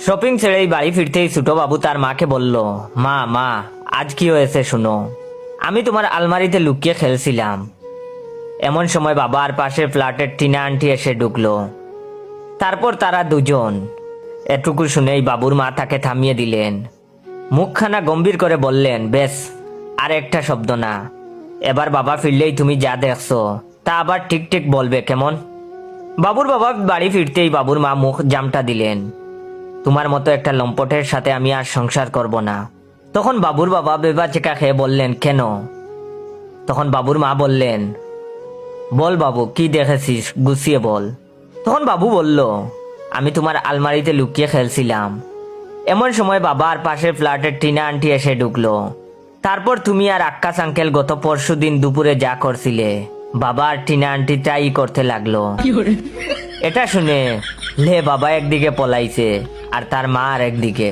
Shopping ছেড়েই বাড়ি ফিরতেই ছোট বাবু তার মাকে বলল, মা মা আজ কি হয়েছে শুনো। আমি তোমার আলমারিতে লুকিয়ে খেলছিলাম। এমন সময় বাবা আর পাশের ফ্ল্যাটের টিনা আন্টি এসে ঢুকলো। তারপর তারা দুজন। এটুকু শুনেই বাবুর মা তাকে থামিয়ে দিলেন। মুখখানা গম্ভীর করে বললেন, বেশ, আর একটা শব্দ না। এবার বাবা ফিরলেই তুমি যা দেখছো তা আবার ঠিক ঠিক বলবে, কেমন? বাবুর বাবা বাড়ি ফিরতেই বাবুর মা মুখ জামটা দিলেন। তোমার মতো একটা লম্পটের সাথে আমি আর সংসার করব না। তখন বাবুর বাবা বেবাচেকা খেয়ে বললেন, কেন? তখন বাবুর মা বললেন, বল বাবু, কি দেখেছিস, গুছিয়ে বল। তখন বাবু বলল, আমি তোমার আলমারিতে লুকিয়ে খেলছিলাম। এমন সময় বাবা আর পাশের ফ্ল্যাটের টিনা আন্টি এসে ঢুকলো। তারপর তুমি আর আক্কাস আঙ্কেল গত পরশুদিন দুপুরে যা করছিলে, বাবা আর টিনা আন্টি তাই করতে লাগলো। এটা শুনে লে বাবা একদিকে পলাইছে আর তার মা আর একদিকে।